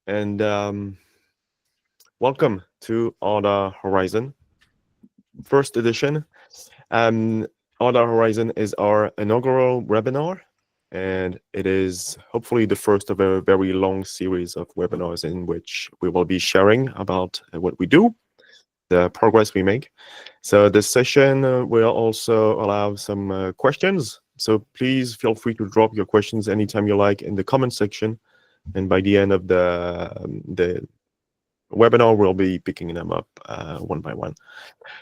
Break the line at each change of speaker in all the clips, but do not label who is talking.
and welcome to Aarda Horizon, first edition. Um, Aarda Horizon is our inaugural webinar, and it is hopefully the first of a very long series of webinars in which we will be sharing about what we do, the progress we make. So this session will also allow some questions. So please feel free to drop your questions anytime you like in the comment section. And by the end of the webinar, we'll be picking them up one by one.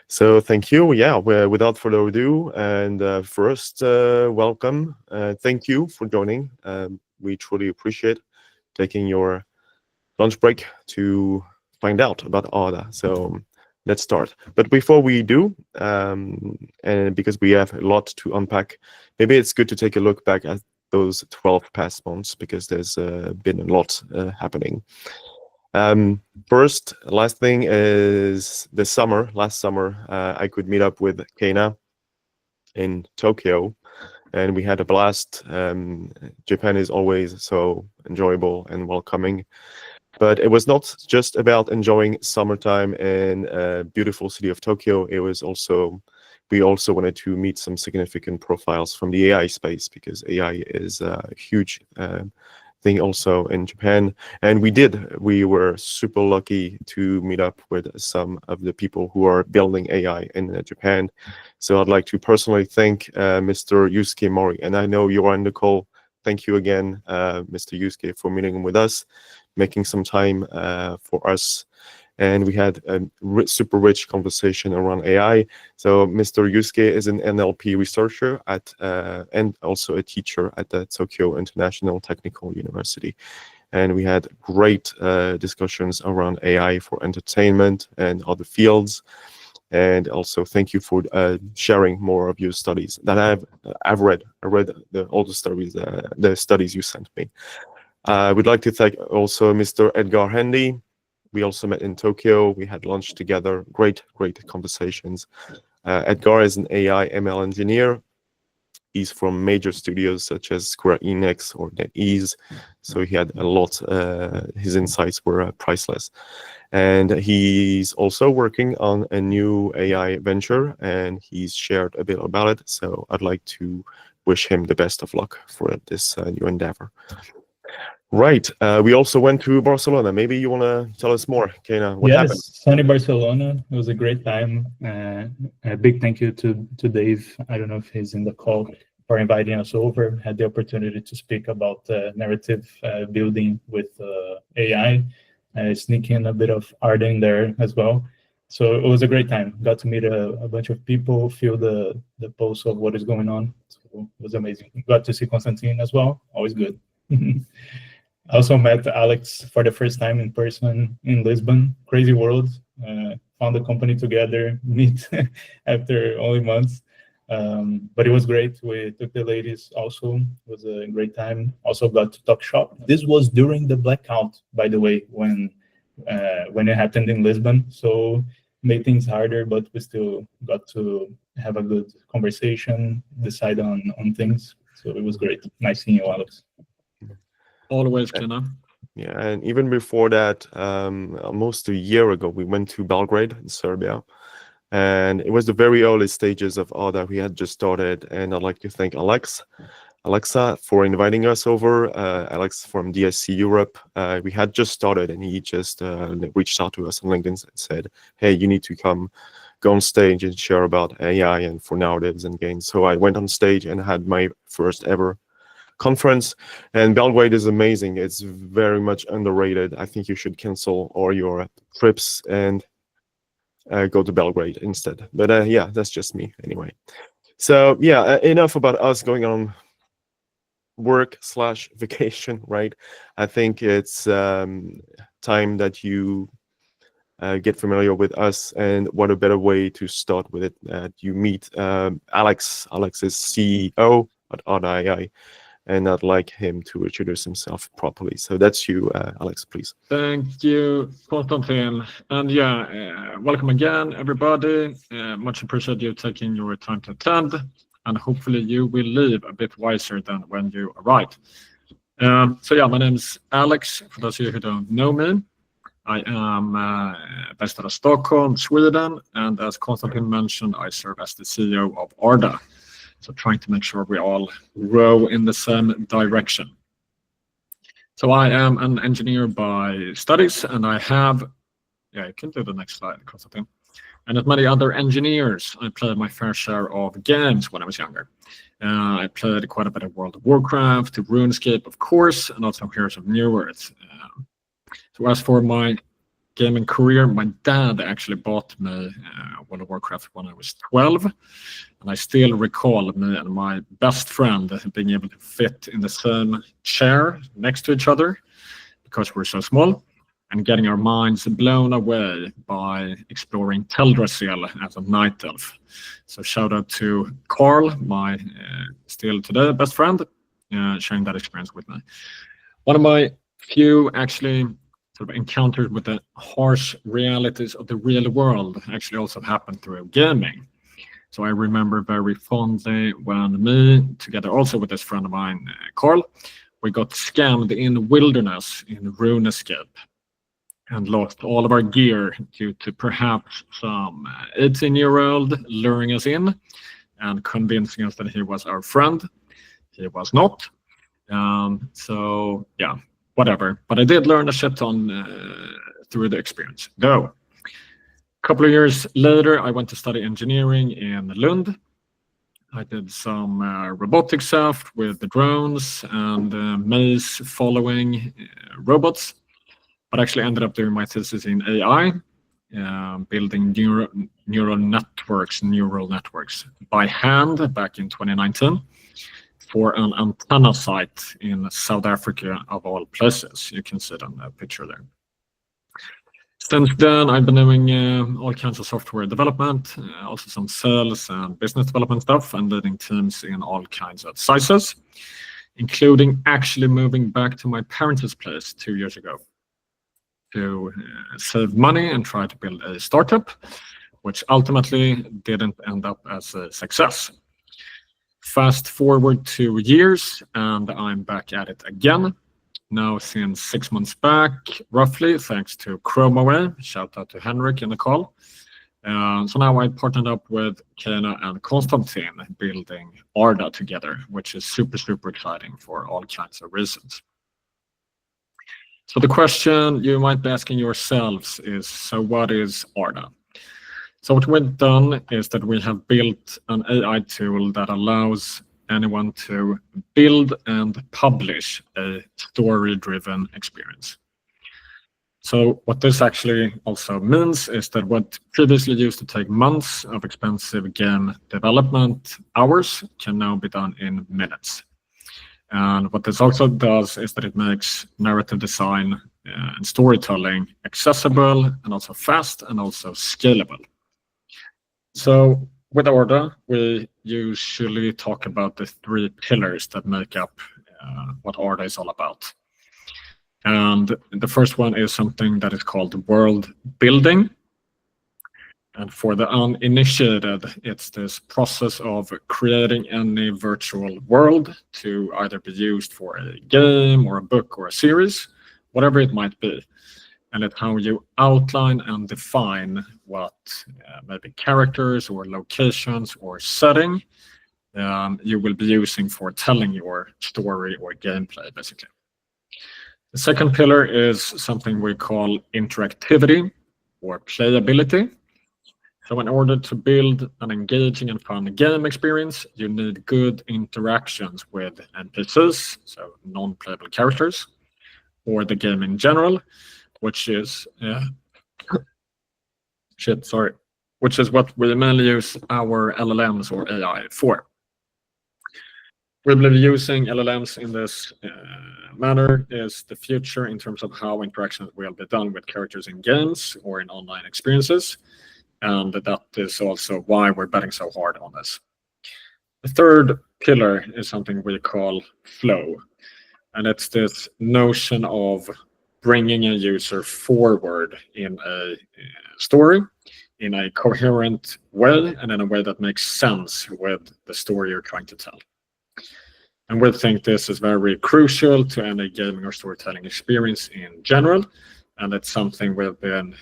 So thank you. Yeah, without further ado, and first, welcome. Thank you for joining. We truly appreciate taking your lunch break to find out about Aarda. So let's start. But before we do, and because we have a lot to unpack, maybe it's good to take a look back at those 12 past months, because there's been a lot happening. Last thing is the summer. Last summer, I could meet up with Keina in Tokyo, and we had a blast. Japan is always so enjoyable and welcoming. But it was not just about enjoying summertime in a beautiful city of Tokyo. It was also, we also wanted to meet some significant profiles from the AI space, because AI is a huge thing also in Japan. And we were super lucky to meet up with some of the people who are building AI in Japan. So I'd like to personally thank Mr. Yusuke Mori. And I know you're on the call. Thank you again, Mr. Yusuke, for meeting with us, making some time for us. And we had a super rich conversation around AI. So Mr. Yusuke is an NLP researcher at and also a teacher at the Tokyo International Technical University. And we had great discussions around AI for entertainment and other fields. And also thank you for sharing more of your studies that I've read. I read all the studies you sent me. I would like to thank also Mr. Edgar Handy. We also met in Tokyo. We had lunch together. Great conversations. Edgar is an AI ML engineer. He's from major studios such as Square Enix or NetEase. So he had a lot, his insights were priceless. And he's also working on a new AI venture, and he's shared a bit about it. So I'd like to wish him the best of luck for this new endeavor. Right. We also went to Barcelona. Maybe you want to tell us more, Keina. What happened?
Yes, sunny Barcelona. It was a great time. A big thank you to Dave. I don't know if he's in the call, for inviting us over. Had the opportunity to speak about narrative building with AI, sneaking a bit of Aarda in there as well. So it was a great time. Got to meet a bunch of people, feel the pulse of what is going on. So it was amazing. Got to see Constantine as well. Always good. I also met Alex for the first time in person in Lisbon. Crazy world. Found the company together, meet after only months. But it was great. We took the ladies also. It was a great time. Also got to talk shop. This was during the blackout, by the way, when it happened in Lisbon. So made things harder, but we still got to have a good conversation, decide on things. So it was great. Nice seeing you, Alex.
Always, Keina.
Yeah, and even before that, almost a year ago, we went to Belgrade in Serbia. And it was the very early stages of Aarda. We had just started, and I'd like to thank Alexa for inviting us over. Alex from DSC Europe. We had just started, and he just reached out to us on LinkedIn and said, "Hey, you need to go on stage and share about AI and for narratives and gains." So I went on stage and had my first ever conference. And Belgrade is amazing. It's very much underrated. I think you should cancel all your trips and go to Belgrade instead. But yeah, that's just me anyway. So yeah, enough about us going on work/vacation, right? I think it's time that you get familiar with us, and what a better way to start with it. You meet Alex. Alex is CEO at Aarda AI, and I'd like him to introduce himself properly. So that's you, Alex, please.
Thank you, Constantine. And yeah, welcome again, everybody. Much appreciate you taking your time to attend. And hopefully you will leave a bit wiser than when you arrived. So yeah, my name is Alex. For those of you who don't know me, I am based out of Stockholm, Sweden, and as Konstantin mentioned, I serve as the CEO of Aarda. So trying to make sure we all row in the same direction. So I am an engineer by studies, and I have, yeah, you can do the next slide, Konstantin. And as many other engineers, I played my fair share of games when I was younger. I played quite a bit of World of Warcraft, RuneScape, of course, and also Heroes of New Earth. So as for my gaming career, my dad actually bought me World of Warcraft when I was 12. And I still recall me and my best friend being able to fit in the same chair next to each other because we're so small, and getting our minds blown away by exploring Teldrassil as a night elf. So shout out to Carl, my still today best friend, sharing that experience with me. One of my few actually sort of encounters with the harsh realities of the real world actually also happened through gaming. So I remember very fondly when me, together also with this friend of mine, Carl, we got scammed in the wilderness in RuneScape and lost all of our gear due to perhaps some 18-year-old luring us in and convincing us that he was our friend. He was not. So yeah, whatever. But I did learn a shit ton through the experience. Though, a couple of years later, I went to study engineering in Lund. I did some robotics stuff with the drones and maze following robots. But actually ended up doing my thesis in AI, building neural networks by hand back in 2019 for an antenna site in South Africa, of all places. You can see it on the picture there. Since then, I've been doing all kinds of software development, also some sales and business development stuff, and leading teams in all kinds of sizes, including actually moving back to my parents' place 2 years ago to save money and try to build a startup, which ultimately didn't end up as a success. Fast forward 2 years, and I'm back at it again. Now since 6 months back, roughly, thanks to ChromeAway. Shout out to Henrik in the call. So now I partnered up with Kena and Konstantin building Aarda together, which is super, super exciting for all kinds of reasons. So the question you might be asking yourselves is, so what is Aarda? So what we've done is that we have built an AI tool that allows anyone to build and publish a story-driven experience. So what this actually also means is that what previously used to take months of expensive game development hours can now be done in minutes. And what this also does is that it makes narrative design and storytelling accessible and also fast and also scalable. So with Aarda, we usually talk about the 3 pillars that make up what Aarda is all about. And the first one is something that is called world building. And for the uninitiated, it's this process of creating any virtual world to either be used for a game or a book or a series, whatever it might be. And it's how you outline and define what maybe characters or locations or setting you will be using for telling your story or gameplay, basically. The second pillar is something we call interactivity or playability. So in order to build an engaging and fun game experience, you need good interactions with NPCs, so non-playable characters, or the game in general, which is which is what we mainly use our LLMs or AI for. We believe using LLMs in this manner is the future in terms of how interactions will be done with characters in games or in online experiences. And that is also why we're betting so hard on this. The third pillar is something we call flow. And it's this notion of bringing a user forward in a story in a coherent way and in a way that makes sense with the story you're trying to tell. And we think this is very crucial to any gaming or storytelling experience in general. And it's something we've been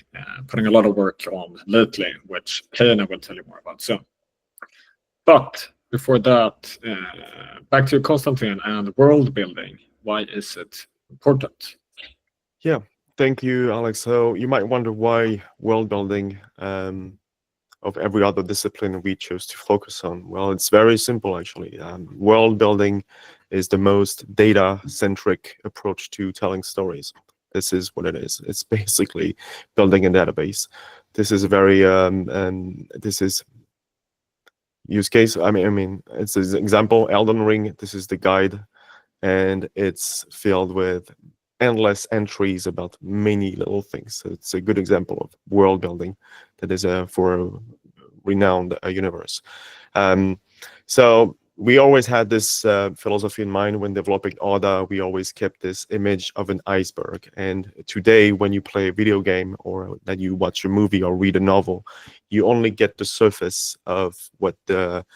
putting a lot of work on lately, which Kena will tell you more about soon. But before that, back to Konstantin and world building. Why is it important?
Yeah, thank you, Alex. So you might wonder why world building of every other discipline we chose to focus on. Well, it's very simple, actually. World building is the most data-centric approach to telling stories. This is what it is. It's basically building a database. This is a very this is use case. I mean, it's an example. Elden Ring. This is the guide, and it's filled with endless entries about many little things. So it's a good example of world building that is for a renowned universe. So we always had this philosophy in mind when developing Aarda. We always kept this image of an iceberg. And today, when you play a video game or that you watch a movie or read a novel, you only get the surface of what the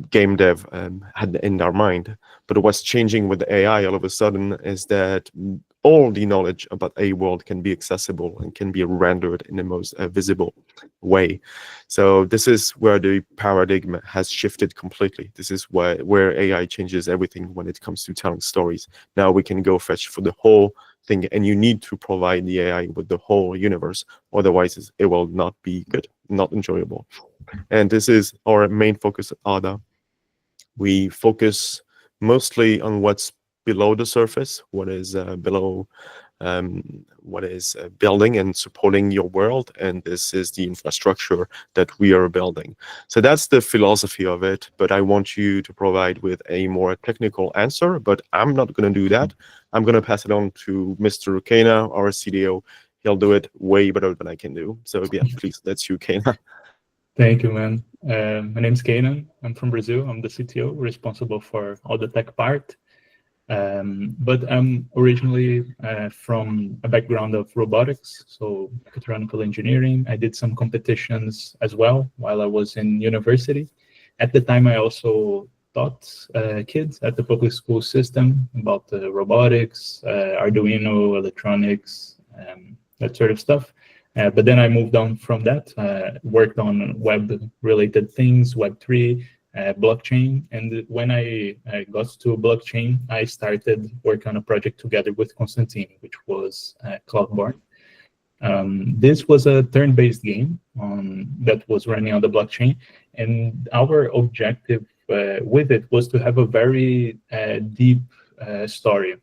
game dev had in their mind. But what's changing with AI all of a sudden is that all the knowledge about a world can be accessible and can be rendered in the most visible way. So this is where the paradigm has shifted completely. This is where AI changes everything when it comes to telling stories. Now we can go fetch for the whole thing, and you need to provide the AI with the whole universe. Otherwise, it will not be good, not enjoyable. And this is our main focus at Aarda. We focus mostly on what's below the surface, what is below, what is building and supporting your world, and this is the infrastructure that we are building. So that's the philosophy of it, but I want you to provide with a more technical answer, but I'm not going to do that. I'm going to pass it on to Mr. Kena, our CDO. He'll do it way better than I can do. So yeah, please, that's you, Kena.
Thank you, man. My name's Kanan. I'm from Brazil. I'm the CTO, responsible for all the tech part. But I'm originally from a background of robotics, so mechatronical engineering. I did some competitions as well while I was in university. At the time, I also taught kids at the public school system about robotics, Arduino, electronics, that sort of stuff. But then I moved on from that, worked on web-related things, Web3, blockchain. And when I got to blockchain, I started working on a project together with Konstantin, which was Cloudborn. This was a turn-based game that was running on the blockchain. And our objective with it was to have a very deep story.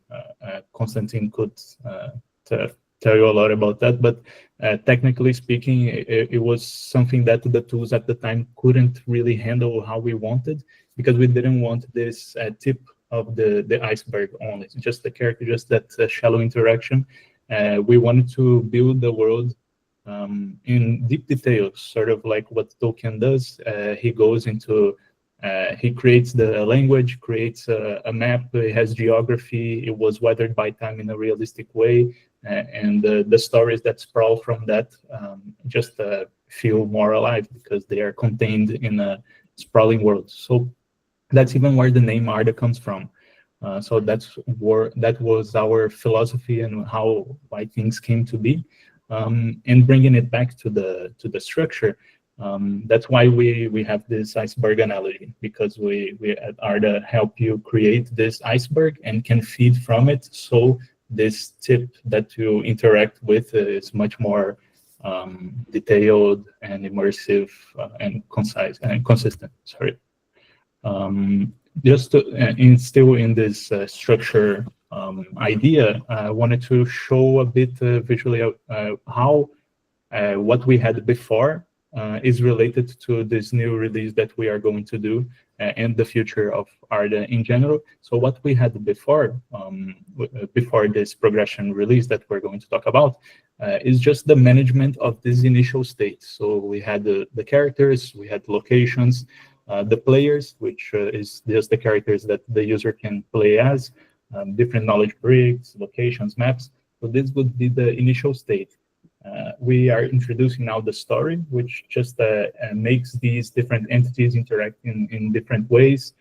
Konstantin could tell you a lot about that, but technically speaking, it was something that the tools at the time couldn't really handle how we wanted, because we didn't want this tip of the iceberg only, just the character, just that shallow interaction. We wanted to build the world in deep details, sort of like what Tolkien does. He goes into he creates the language, creates a map, it has geography, it was weathered by time in a realistic way, and the stories that sprawl from that just feel more alive because they are contained in a sprawling world. So that's even where the name Aarda comes from. So that was our philosophy and why things came to be. And bringing it back to the structure, that's why we have this iceberg analogy, because we at Aarda help you create this iceberg and can feed from it. So this tip that you interact with is much more detailed and immersive and concise and consistent. Sorry. Just still in this structure idea, I wanted to show a bit visually how what we had before is related to this new release that we are going to do and the future of Aarda in general. So what we had before this progression release that we're going to talk about is just the management of this initial state. So we had the characters, we had locations, the players, which is just the characters that the user can play as, different knowledge bricks, locations, maps. So this would be the initial state. We are introducing now the story, which just makes these different entities interact in different ways.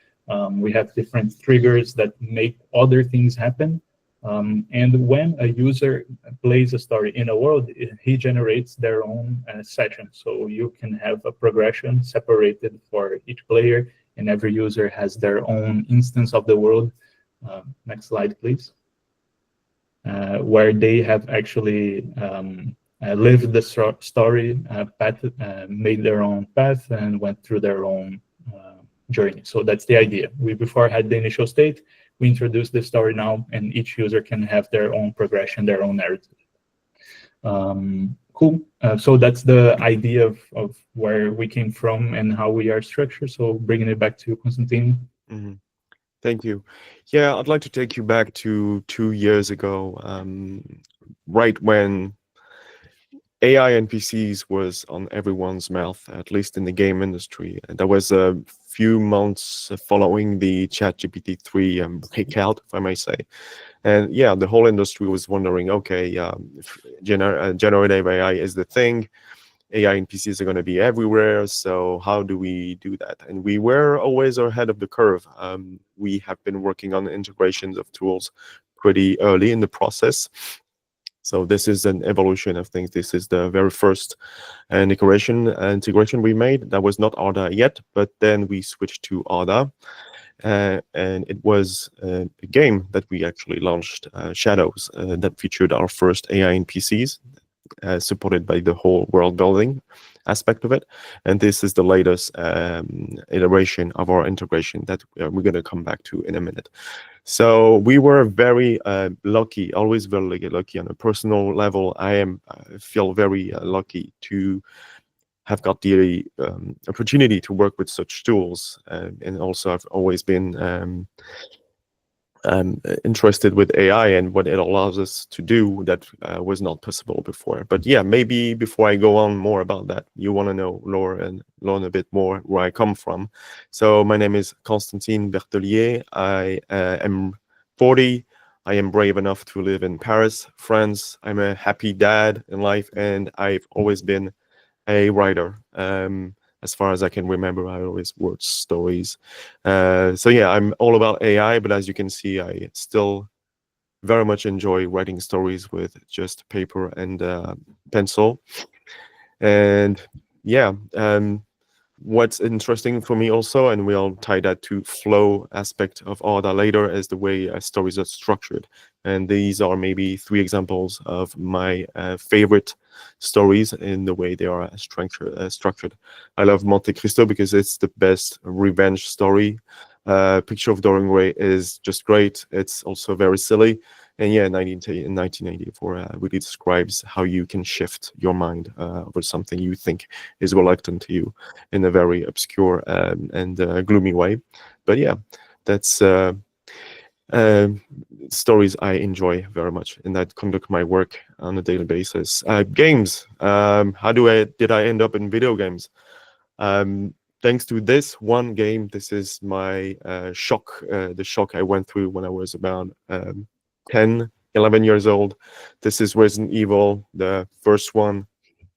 We have different triggers that make other things happen. And when a user plays a story in a world, he generates their own session. So you can have a progression separated for each player, and every user has their own instance of the world. Next slide, please. Where they have actually lived the story, path, made their own path, and went through their own journey. So that's the idea. We before had the initial state, we introduced the story now, and each user can have their own progression, their own narrative. Cool. So that's the idea of where we came from and how we are structured. So bringing it back to Konstantin.
Mm-hmm. Thank you. Yeah, I'd like to take you back to 2 years ago, right when AI NPCs was on everyone's mouth, at least in the game industry. And that was a few months following the ChatGPT 3 breakout, if I may say. And yeah, the whole industry was wondering, okay, generative AI is the thing. AI NPCs are going to be everywhere. So how do we do that? And we were always ahead of the curve. We have been working on integrations of tools pretty early in the process. So this is an evolution of things. This is the very first integration we made. That was not Aarda yet, but then we switched to Aarda. And it was a game that we actually launched, Shadows, that featured our first AI NPCs, supported by the whole world building aspect of it. And this is the latest iteration of our integration that we're going to come back to in a minute. So we were very lucky, always very lucky on a personal level. I feel very lucky to have got the opportunity to work with such tools. And also I've always been interested with AI and what it allows us to do that was not possible before. But yeah, maybe before I go on more about that, you want to know Laura and learn a bit more where I come from. So my name is Constantin Bertelier. I am 40. I am brave enough to live in Paris, France. I'm a happy dad in life, and I've always been a writer. As far as I can remember, I always wrote stories. So yeah, I'm all about AI, but as you can see, I still very much enjoy writing stories with just paper and pencil. And yeah, what's interesting for me also, and we'll tie that to flow aspect of Aarda later, is the way stories are structured. And these are maybe 3 examples of my favorite stories in the way they are structured. I love Monte Cristo because it's the best revenge story. Picture of Dorian Gray is just great. It's also very silly. And yeah, 1984 really describes how you can shift your mind over something you think is reluctant to you in a very obscure and gloomy way. But yeah, that's stories I enjoy very much, and that conduct my work on a daily basis. Games. How did I end up in video games? Thanks to this one game. This is my shock, the shock I went through when I was about 10, 11 years old. This is Resident Evil, the first one.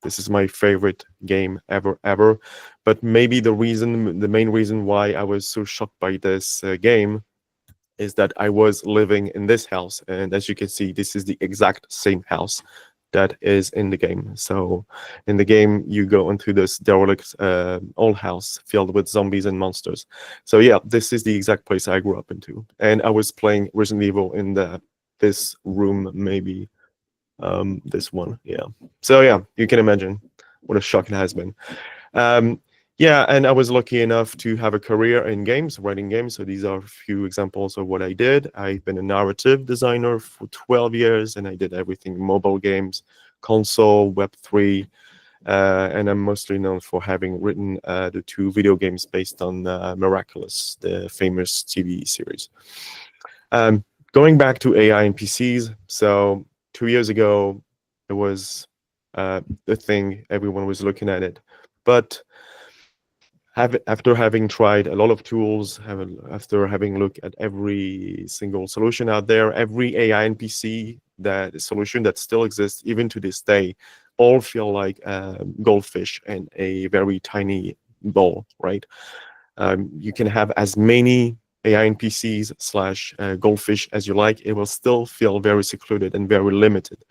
This is my favorite game ever. But maybe the main reason why I was so shocked by this game is that I was living in this house. And as you can see, this is the exact same house that is in the game. So in the game, you go into this derelict old house filled with zombies and monsters. So yeah, this is the exact place I grew up into. And I was playing Resident Evil in this room, maybe this one. Yeah. So yeah, you can imagine what a shock it has been. Yeah, and I was lucky enough to have a career in games, writing games. So these are a few examples of what I did. I've been a narrative designer for 12 years, and I did everything: mobile games, console, Web3, and I'm mostly known for having written the 2 video games based on Miraculous, the famous TV series. Going back to AI and PCs, so 2 years ago, it was the thing, everyone was looking at it. But after having tried a lot of tools, after having looked at every single solution out there, every AI NPC solution that still exists even to this day, all feel like goldfish in a very tiny bowl, right? You can have as many AI NPCs slash goldfish as you like, it will still feel very secluded and very limited.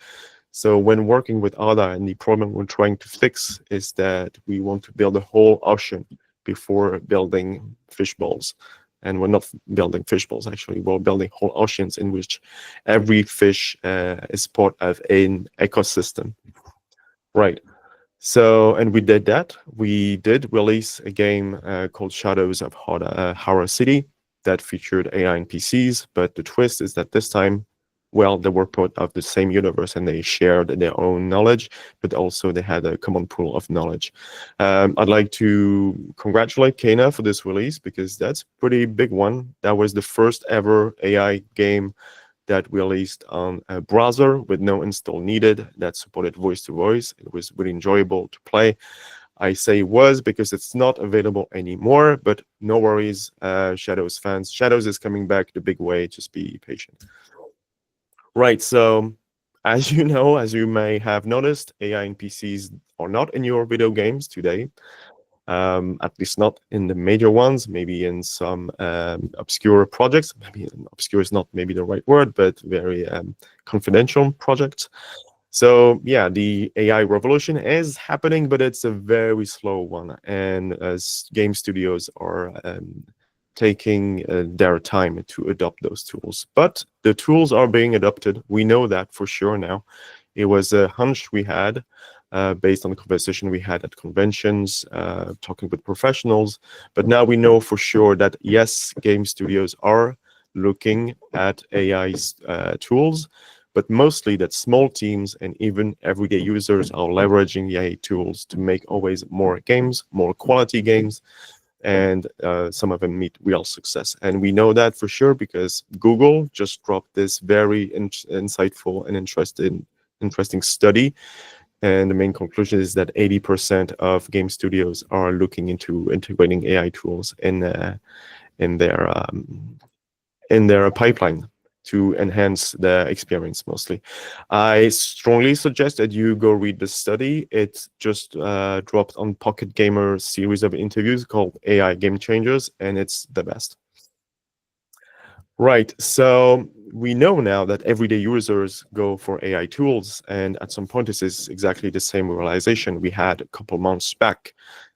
So when working with Aarda, and the problem we're trying to fix is that we want to build a whole ocean before building fish bowls. And we're not building fish bowls, actually. We're building whole oceans in which every fish is part of an ecosystem. Right. So, and we did that. We did release a game called Shadows of Horror City that featured AI NPCs, but the twist is that this time, well, they were part of the same universe and they shared their own knowledge, but also they had a common pool of knowledge. I'd like to congratulate Kana for this release because that's a pretty big one. That was the first ever AI game that released on a browser with no install needed, that supported voice to voice. It was really enjoyable to play. I say was because it's not available anymore, but no worries, Shadows fans. Shadows is coming back the big way, just be patient. Right, so as you know, as you may have noticed, AI NPCs are not in your video games today. At least not in the major ones, maybe in some obscure projects. Maybe obscure is not maybe the right word, but very confidential projects. So yeah, the AI revolution is happening, but it's a very slow one. And as game studios are taking their time to adopt those tools. But the tools are being adopted. We know that for sure now. It was a hunch we had based on the conversation we had at conventions, talking with professionals. But now we know for sure that, yes, game studios are looking at AI tools, but mostly that small teams and even everyday users are leveraging the AI tools to make always more games, more quality games, and some of them meet real success. And we know that for sure because Google just dropped this very insightful and interesting study. And the main conclusion is that 80% of game studios are looking into integrating AI tools in their pipeline to enhance the experience mostly. I strongly suggest that you go read the study. It just dropped on Pocket Gamer's series of interviews called AI Game Changers, and it's the best. Right, so we know now that everyday users go for AI tools, and at some point this is exactly the same realization we had a couple months back.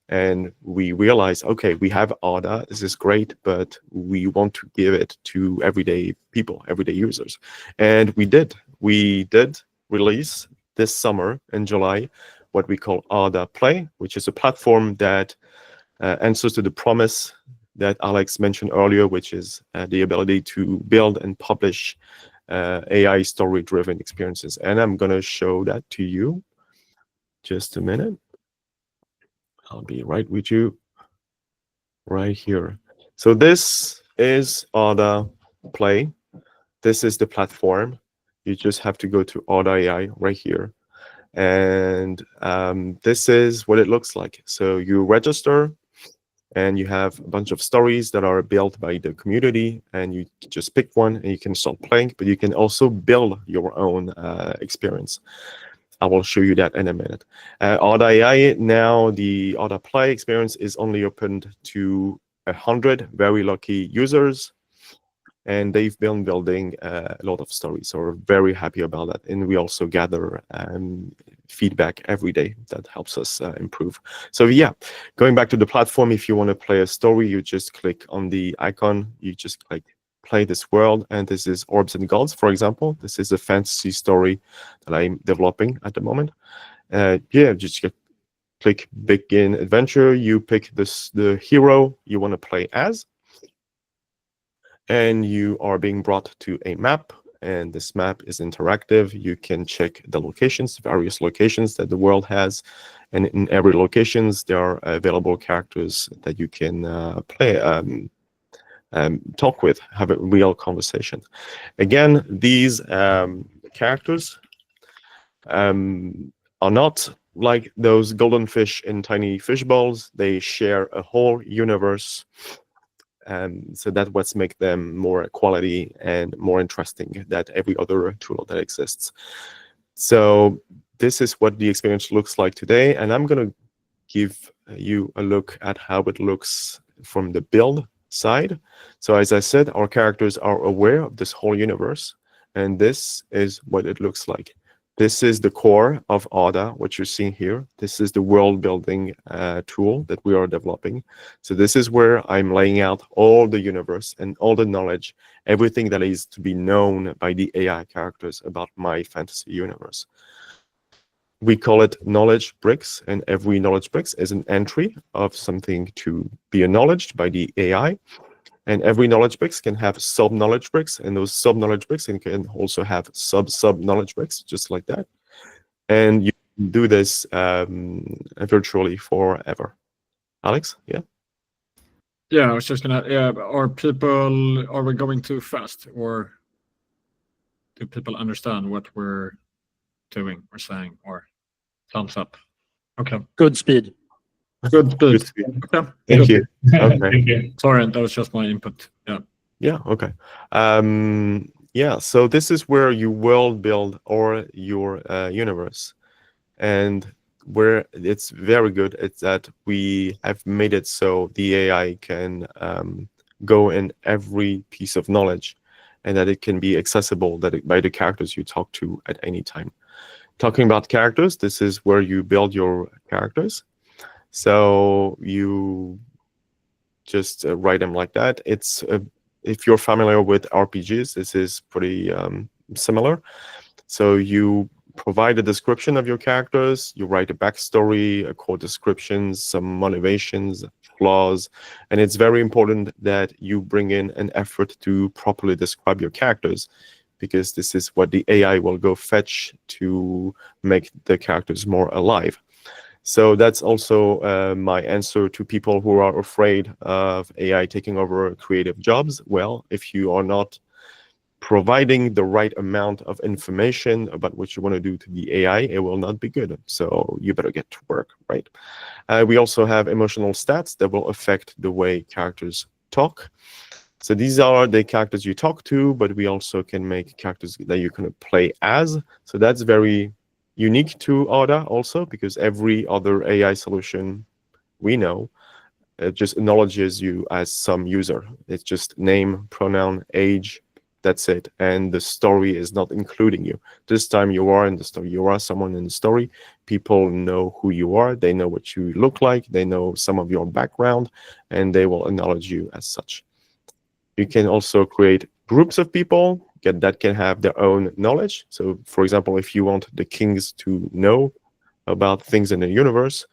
And we realized, okay, we have Aarda, this is great, but we want to give it to everyday people, everyday users. And we did. We did release this summer in July what we call Aarda Play, which is a platform that answers to the promise that Alex mentioned earlier, which is the ability to build and publish AI story-driven experiences. And I'm going to show that to you. Just a minute. I'll be right with you right here. So this is Aarda Play. This is the platform. You just have to go to Aarda AI right here. And this is what it looks like. So you register, and you have a bunch of stories that are built by the community, and you just pick one and you can start playing, but you can also build your own experience. I will show you that in a minute. Aarda AI, now the Aarda Play experience is only opened to 100 very lucky users, and they've been building a lot of stories, so we're very happy about that. And we also gather feedback every day that helps us improve. So yeah, going back to the platform, if you want to play a story, you just click on the icon, you just click play this world, and this is Orbs and Gods, for example. This is a fantasy story that I'm developing at the moment. Yeah, just click begin adventure, you pick the hero you want to play as, and you are being brought to a map, and this map is interactive. You can check the locations, various locations that the world has, and in every locations there are available characters that you can play, talk with, have a real conversation. Again, these characters are not like those golden fish in tiny fish bowls. They share a whole universe. So that's what's make them more quality and more interesting than every other tool that exists. So this is what the experience looks like today, and I'm going to give you a look at how it looks from the build side. So as I said, our characters are aware of this whole universe, and this is what it looks like. This is the core of Aarda, what you're seeing here. This is the world building tool that we are developing. So this is where I'm laying out all the universe and all the knowledge, everything that is to be known by the AI characters about my fantasy universe. We call it knowledge bricks, and every knowledge bricks is an entry of something to be acknowledged by the AI. And every knowledge bricks can have sub-knowledge bricks, and those sub-knowledge bricks can also have sub-knowledge bricks, just like that. And you can do this virtually forever. Alex, yeah?
Yeah, I was just gonna. Yeah, are we going too fast, or do people understand what we're doing or saying, or thumbs up? Okay,
Good speed.
good speed.
Good speed.
Okay,
Thank you. Okay.
Thank you.
sorry, that was just my input. Yeah.
Yeah, okay. Yeah, so this is where you world build or your universe. And where it's very good, it's that we have made it so the AI can go in every piece of knowledge, and that it can be accessible by the characters you talk to at any time. Talking about characters, this is where you build your characters. So you just write them like that. It's if you're familiar with RPGs, this is pretty similar. So you provide a description of your characters, you write a backstory, a core descriptions, some motivations, flaws, and it's very important that you bring in an effort to properly describe your characters, because this is what the AI will go fetch to make the characters more alive. So that's also my answer to people who are afraid of AI taking over creative jobs. Well, if you are not providing the right amount of information about what you want to do to the AI, it will not be good. So you better get to work, right? We also have emotional stats that will affect the way characters talk. So these are the characters you talk to, but we also can make characters that you can play as. So that's very unique to Aarda also, because every other AI solution we know just acknowledges you as some user. It's just name, pronoun, age, that's it. And the story is not including you. This time you are in the story. You are someone in the story. People know who you are. They know what you look like. They know some of your background, and they will acknowledge you as such. You can also create groups of people that can have their own knowledge. So, for example, if you want the kings to know about things in the universe,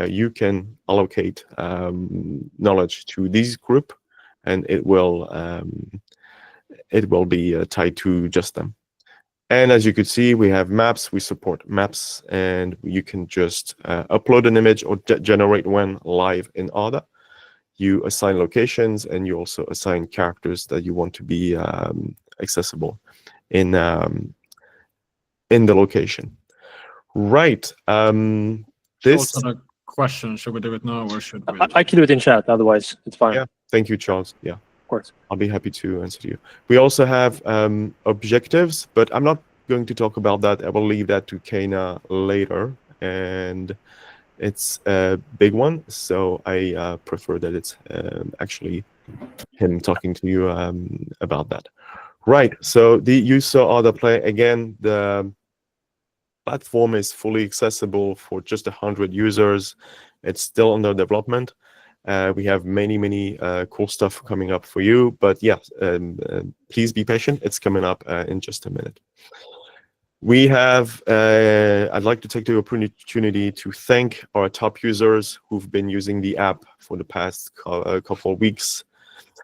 you can allocate knowledge to this group, and it will be tied to just them. And as you could see, we have maps. We support maps, and you can just upload an image or generate one live in Aarda. You assign locations, and you also assign characters that you want to be accessible in the location. Right. This.
Also, a question: should we do it now, or should we?
I can do it in chat. Otherwise, it's fine.
Yeah. Thank you, Charles. Yeah.
Of course.
I'll be happy to answer you. We also have objectives, but I'm not going to talk about that. I will leave that to Kana later, and it's a big one, so I prefer that it's actually him talking to you about that. Right, so you saw Aarda Play. Again, the platform is fully accessible for just 100 users. It's still under development. We have many cool stuff coming up for you, but yeah, please be patient. It's coming up in just a minute. We have, I'd like to take the opportunity to thank our top users who've been using the app for the past couple of weeks.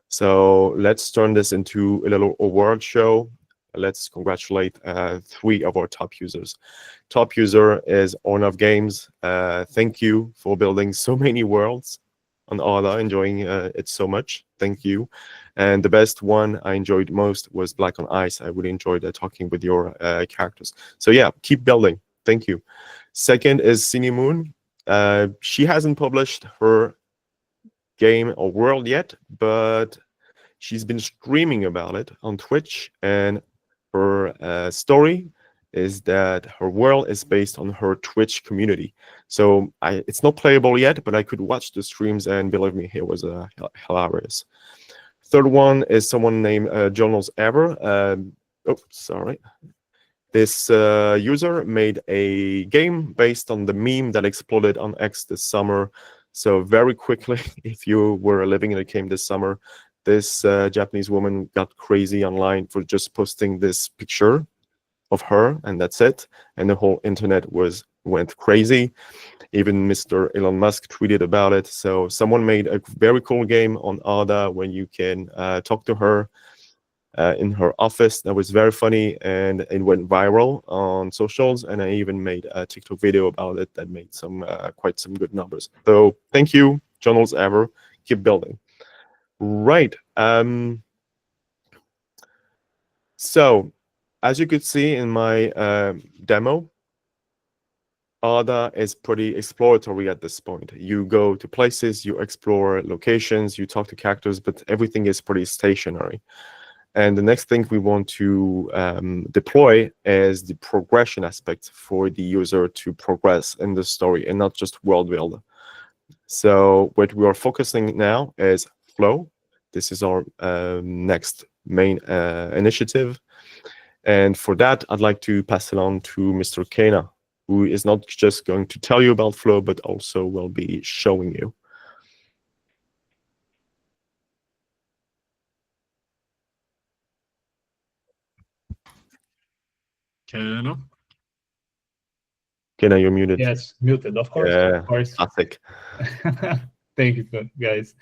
So let's turn this into a little award show. Let's congratulate 3 of our top users. Top user is Ornov Games. Thank you for building so many worlds on Aarda, enjoying it so much. Thank you. And the best one I enjoyed most was Black on Ice. I really enjoyed talking with your characters. So yeah, keep building. Thank you. Second is Sini Moon. She hasn't published her game or world yet, but she's been streaming about it on Twitch, and her story is that her world is based on her Twitch community. So it's not playable yet, but I could watch the streams, and believe me, it was hilarious. Third one is someone named Journals Ever. Oh, sorry. This user made a game based on the meme that exploded on X this summer. So very quickly, if you were living in a game this summer, this Japanese woman got crazy online for just posting this picture of her, and that's it. And the whole internet went crazy. Even Mr. Elon Musk tweeted about it. So someone made a very cool game on Aarda when you can talk to her in her office. That was very funny, and it went viral on socials. And I even made a TikTok video about it that made quite some good numbers. So thank you, Journals Ever. Keep building. Right. So as you could see in my demo, Aarda is pretty exploratory at this point. You go to places, you explore locations, you talk to characters, but everything is pretty stationary. And the next thing we want to deploy is the progression aspect for the user to progress in the story and not just world build. So what we are focusing now is flow. This is our next main initiative. And for that, I'd like to pass it on to Mr. Kana, who is not just going to tell you about flow, but also will be showing you.
Kana?
Kana, you're muted.
Yes, muted, of course.
Yeah,
of course.
classic.
Thank you, guys.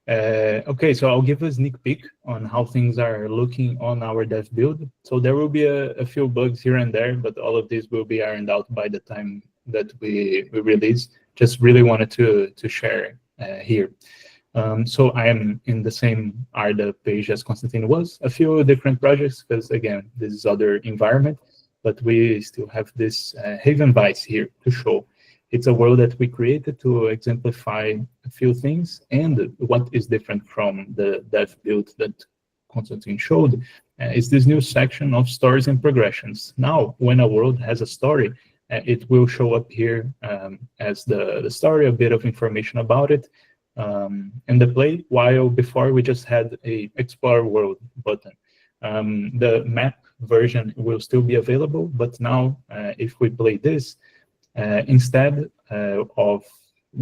Okay, so I'll give a sneak peek on how things are looking on our dev build. So there will be a few bugs here and there, but all of these will be ironed out by the time that we release. Just really wanted to share here. So I am in the same Aarda page as Constantine was. A few different projects, because again, this is other environment, but we still have this Haven Vice here to show. It's a world that we created to exemplify a few things, and what is different from the dev build that Constantine showed is this new section of stories and progressions. Now, when a world has a story, it will show up here as the story, a bit of information about it, and the play, while before we just had a Explore World button. The map version will still be available, but now if we play this, instead of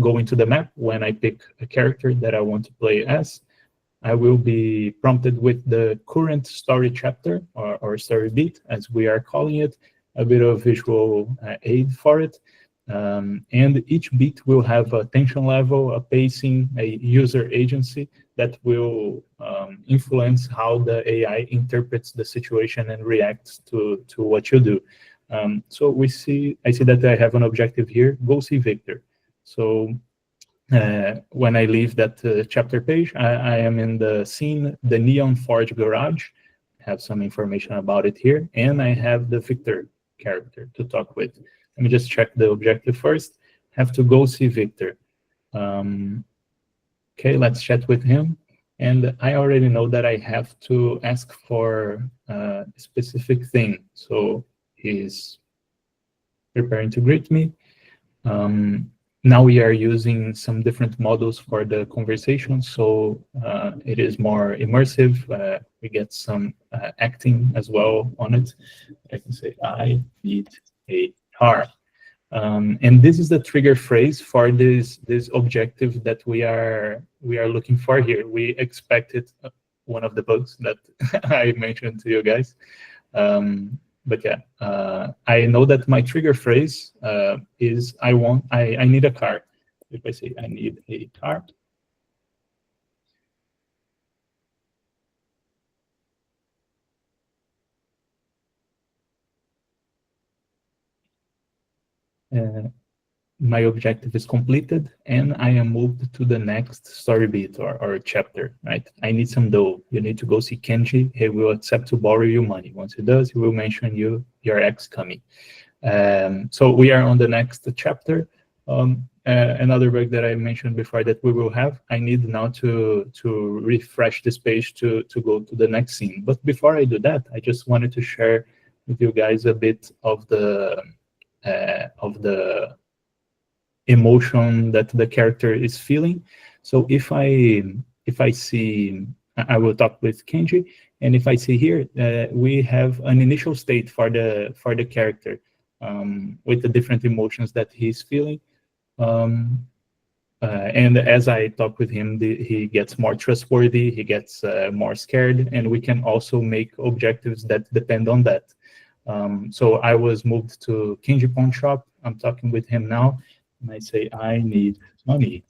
going to the map, when I pick a character that I want to play as, I will be prompted with the current story chapter or story beat, as we are calling it, a bit of visual aid for it. And each beat will have a tension level, a pacing, a user agency that will influence how the AI interprets the situation and reacts to what you do. So I see that I have an objective here, go see Victor. So when I leave that chapter page, I am in the scene, the Neon Forge Garage. I have some information about it here, and I have the Victor character to talk with. Let me just check the objective first. Have to go see Victor. Okay, let's chat with him. And I already know that I have to ask for a specific thing. So he's preparing to greet me. Now we are using some different models for the conversation, so it is more immersive. We get some acting as well on it. I can say, I need a car. And this is the trigger phrase for this objective that we are looking for here. We expected one of the bugs that I mentioned to you guys. But yeah, I know that my trigger phrase is I need a car. If I say I need a car, my objective is completed, and I am moved to the next story beat or chapter, right? I need some dough. You need to go see Kenji. He will accept to borrow you money. Once he does, he will mention your ex coming. So we are on the next chapter. Another bug that I mentioned before that we will have, I need now to refresh this page to go to the next scene. But before I do that, I just wanted to share with you guys a bit of the emotion that the character is feeling. So if I see, I will talk with Kenji, and if I see here, we have an initial state for the character with the different emotions that he's feeling. And as I talk with him, he gets more trustworthy, he gets more scared, and we can also make objectives that depend on that. So I was moved to Kenji Pawn Shop. I'm talking with him now, and I say, I need money.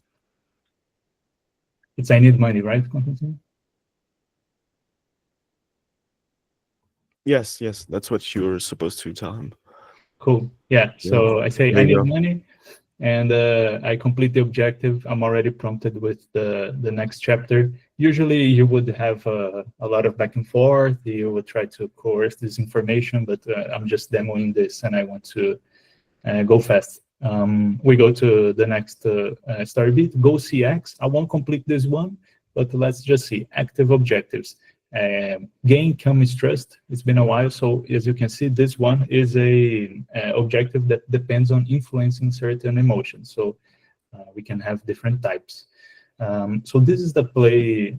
It's I need money, right, Constantine?
Yes, that's what you're supposed to tell him.
Cool. Yeah. So I say,
There
I
you
need
go.
money, and I complete the objective. I'm already prompted with the next chapter. Usually you would have a lot of back and forth. You would try to coerce this information, but I'm just demoing this, and I want to go fast. We go to the next story beat, go CX. I won't complete this one, but let's just see active objectives. Gain comes trust. It's been a while, so as you can see, this one is a objective that depends on influencing certain emotions. So we can have different types. So this is the play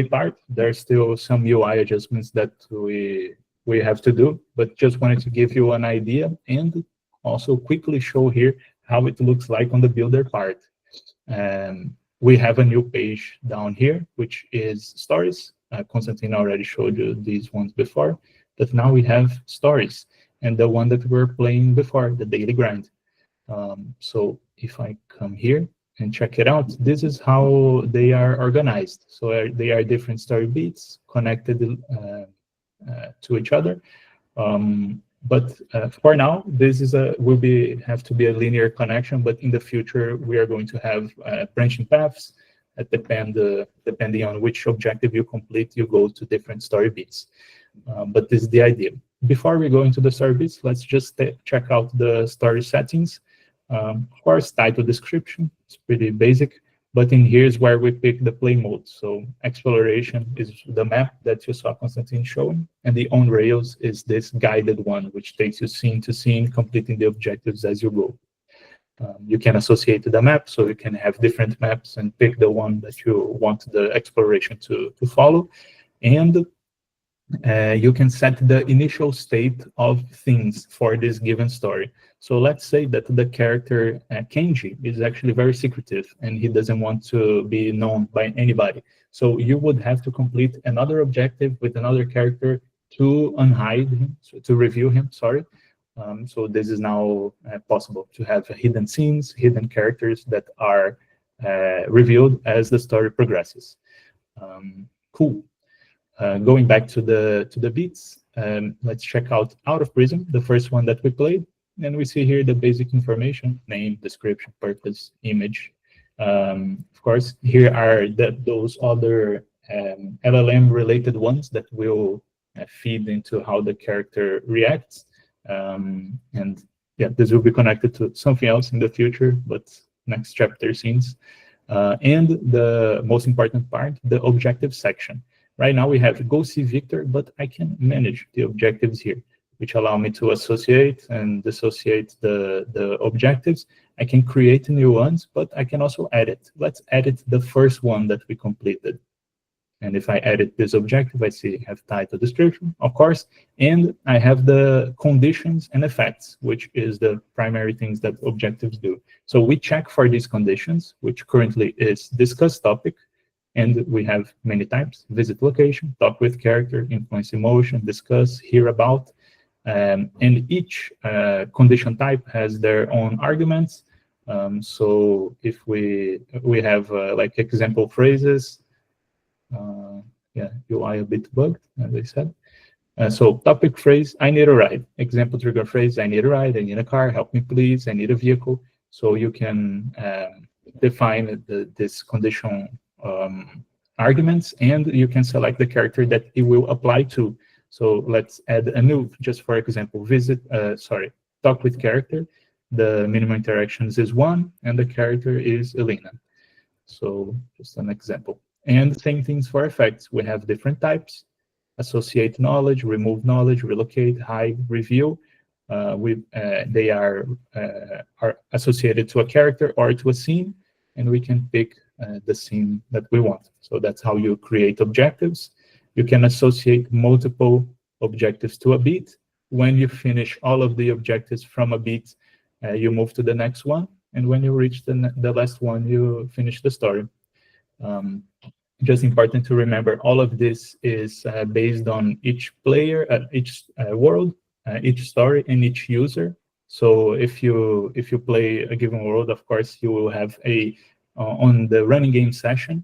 part. There's still some UI adjustments that we have to do, but just wanted to give you an idea and also quickly show here how it looks like on the builder part. We have a new page down here, which is stories. Constantine already showed you these ones before, but now we have stories, and the one that we were playing before, the daily grind. So if I come here and check it out, this is how they are organized. So they are different story beats connected to each other. But for now, this is have to be a linear connection. But in the future, we are going to have branching paths that depending on which objective you complete, you go to different story beats. But this is the idea. Before we go into the story beats, let's just check out the story settings. Of course, title description, it's pretty basic. But in here is where we pick the play mode. So exploration is the map that you saw Constantine showing, and the on rails is this guided one, which takes you scene to scene, completing the objectives as you go. You can associate the map, so you can have different maps and pick the one that you want the exploration to follow. And you can set the initial state of things for this given story. So let's say that the character Kenji is actually very secretive and he doesn't want to be known by anybody. So you would have to complete another objective with another character to unhide him, to reveal him, sorry. So this is now possible to have hidden scenes, hidden characters that are revealed as the story progresses. Cool. Going back to the beats, let's check out of Prism, the first one that we played, and we see here the basic information: name, description, purpose, image. Of course, here are those other LLM related ones that will feed into how the character reacts. And yeah, this will be connected to something else in the future, but next chapter scenes. And the most important part, the objective section. Right now we have go see Victor, but I can manage the objectives here, which allow me to associate and dissociate the objectives. I can create new ones, but I can also edit. Let's edit the first one that we completed. And if I edit this objective, I see I have title, description, of course, and I have the conditions and effects, which is the primary things that objectives do. So we check for these conditions, which currently is discuss topic, and we have many types: visit location, talk with character, influence emotion, discuss, hear about. And each condition type has their own arguments. So if we have like example phrases, yeah, UI a bit bugged, as I said. So topic phrase, I need a ride. Example trigger phrase, I need a ride, I need a car, help me please, I need a vehicle. So you can define this condition arguments, and you can select the character that it will apply to. So let's add a new, just for example, talk with character. The minimum interactions is 1, and the character is Elena. So just an example. And same things for effects. We have different types. associate knowledge, remove knowledge, relocate, hide, reveal. They are associated to a character or to a scene, and we can pick the scene that we want. So that's how you create objectives. You can associate multiple objectives to a beat. When you finish all of the objectives from a beat, you move to the next one. And when you reach the last one, you finish the story. Just important to remember, all of this is based on each player, each world, each story, and each user. So if you play a given world, of course, you will have on the running game session,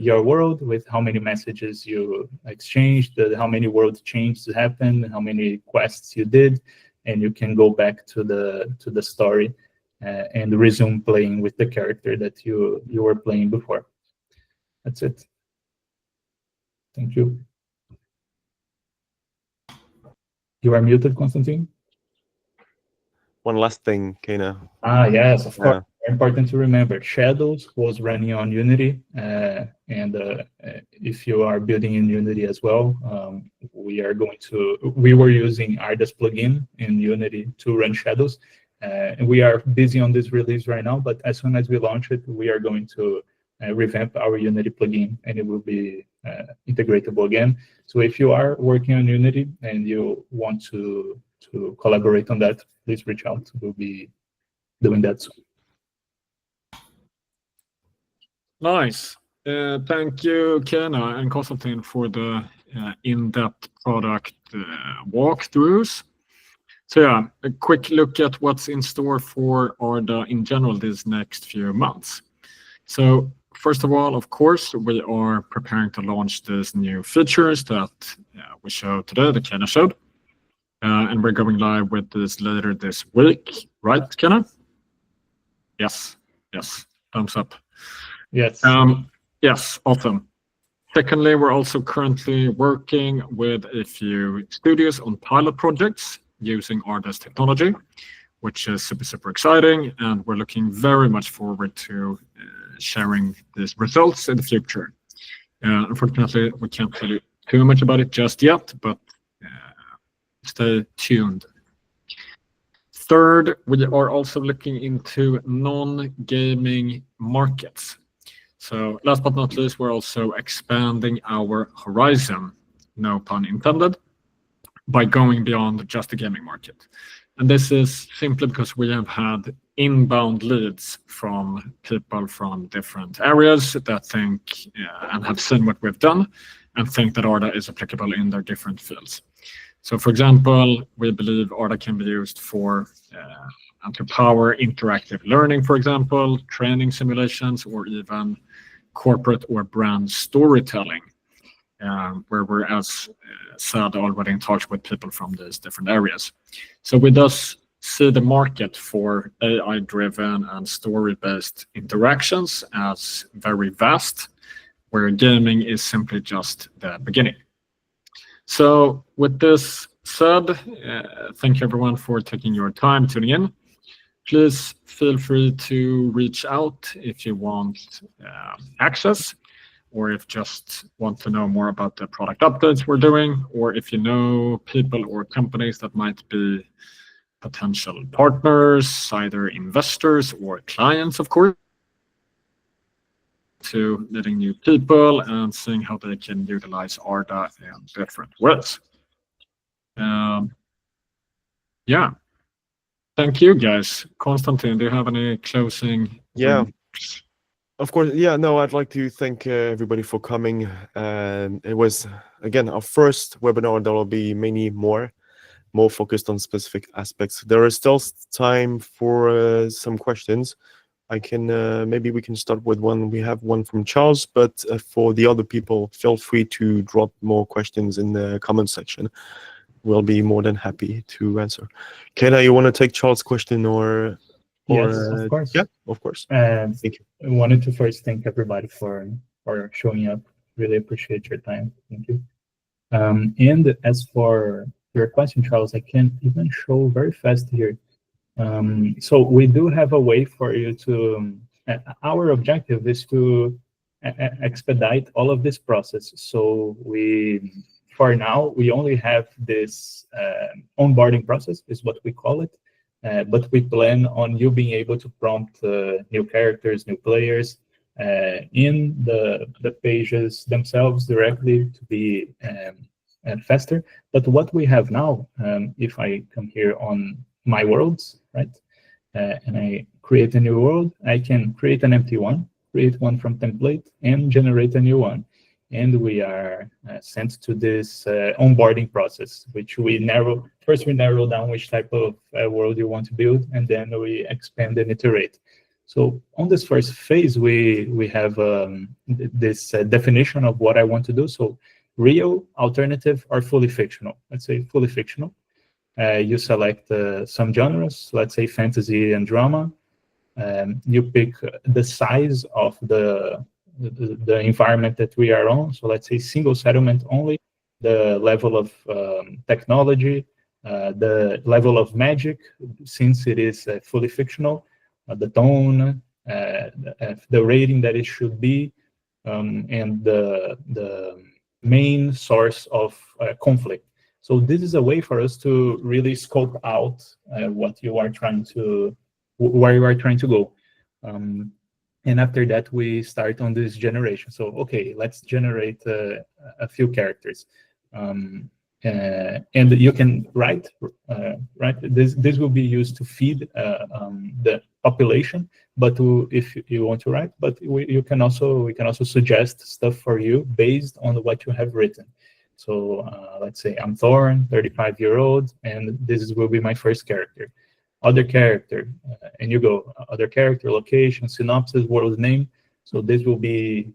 your world with how many messages you exchanged, how many world changes happened, how many quests you did, and you can go back to the story and resume playing with the character that you were playing before. That's it. Thank you. You are muted, Constantine.
One last thing, Kana.
Yes, of course. Important to remember, Shadows was running on Unity, and if you are building in Unity as well, we were using Aarda's plugin in Unity to run Shadows. And we are busy on this release right now, but as soon as we launch it, we are going to revamp our Unity plugin, and it will be integratable again. So if you are working on Unity and you want to collaborate on that, please reach out. We'll be doing that soon.
Nice. Thank you, Kena and Konstantin, for the in-depth product walkthroughs. So yeah, a quick look at what's in store for Aarda in general these next few months. So first of all, of course, we are preparing to launch these new features that we showed today, that Kena showed. And we're going live with this later this week, right, Kena? Yes, thumbs up.
Yes.
Yes, awesome. Secondly, we're also currently working with a few studios on pilot projects using Aarda's technology, which is super exciting, and we're looking very much forward to sharing these results in the future. Unfortunately, we can't tell you too much about it just yet, but stay tuned. Third, we are also looking into non-gaming markets. So last but not least, we're also expanding our horizon, no pun intended, by going beyond just the gaming market. And this is simply because we have had inbound leads from people from different areas that think and have seen what we've done and think that Aarda is applicable in their different fields. So for example, we believe Aarda can be used for and to power interactive learning, for example, training simulations, or even corporate or brand storytelling, where we're, as said, already in touch with people from these different areas. So we thus see the market for AI-driven and story-based interactions as very vast, where gaming is simply just the beginning. So with this said, thank you everyone for taking your time tuning in. Please feel free to reach out if you want access, or if just want to know more about the product updates we're doing, or if you know people or companies that might be potential partners, either investors or clients, of course, to meeting new people and seeing how they can utilize Aarda in different ways. Yeah. Thank you, guys. Konstantin, do you have any closing remarks?
Of course. Yeah, no, I'd like to thank everybody for coming. It was, again, our first webinar. There will be many more focused on specific aspects. There is still time for some questions. I can maybe we can start with one. We have one from Charles, but for the other people, feel free to drop more questions in the comment section. We'll be more than happy to answer. Kena, you want to take Charles' question or
yes, of course.
Yeah, of course.
Thank
you.
I wanted to first thank everybody for showing up. Really appreciate your time. Thank you. And as for your question, Charles, I can even show very fast here. So we do have a way for you to, our objective is to expedite all of this process. So for now, we only have this onboarding process, is what we call it. But we plan on you being able to prompt new characters, new players in the pages themselves directly to be faster. But what we have now, if I come here on my worlds, right, and I create a new world, I can create an empty one, create one from template, and generate a new one. And we are sent to this onboarding process, which we narrow. First, we narrow down which type of world you want to build, and then we expand and iterate. So on this first phase, we have this definition of what I want to do. So real, alternative, or fully fictional. Let's say fully fictional. You select some genres, let's say fantasy and drama. You pick the size of the environment that we are on. So let's say single settlement only, the level of technology, the level of magic, since it is fully fictional, the tone, the rating that it should be, and the main source of conflict. So this is a way for us to really scope out what you are trying to, where you are trying to go. And after that, we start on this generation. So, okay, let's generate a few characters. And you can write, right? This will be used to feed the population. But if you want to write, but we can also suggest stuff for you based on what you have written. So let's say I'm Thorn, 35-year-old, and this will be my first character. Other character, and you go other character, location, synopsis, world name. So this will be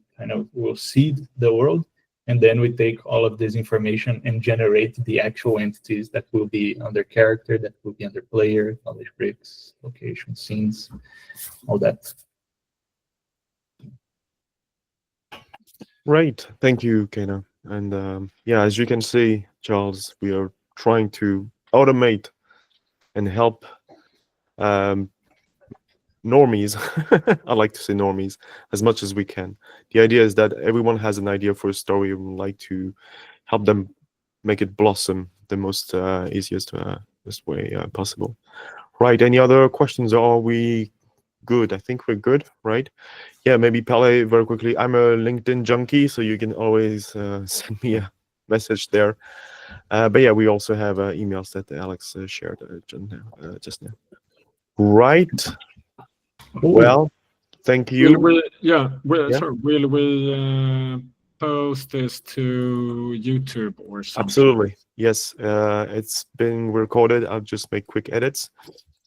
we'll seed the world, and then we take all of this information and generate the actual entities that will be under character, that will be under player, knowledge bricks, location, scenes, all that.
Right. Thank you, Kana. And yeah, as you can see, Charles, we are trying to automate and help normies, I like to say normies, as much as we can. The idea is that everyone has an idea for a story. We would like to help them make it blossom the most easiest best way possible. Right, any other questions? Are we good? I think we're good, right? Yeah, maybe Pele, very quickly. I'm a LinkedIn junkie, so you can always send me a message there. But yeah, we also have emails that Alex shared just now. Right.
Cool.
Well, thank you.
Sorry, will we post this to YouTube or something?
Absolutely. Yes. It's been recorded. I'll just make quick edits,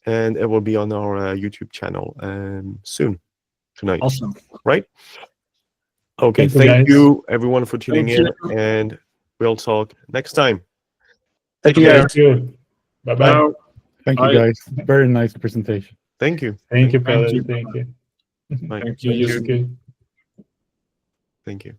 and it will be on our YouTube channel soon tonight.
Awesome.
Right. Okay. Thank you everyone for tuning in, and we'll talk next time.
Thank you.
Thank you. Bye-bye.
Thank you, guys. Very nice presentation.
Thank you.
Thank you, Pele. Thank you.
Thank you.
Thank you.
Thank you.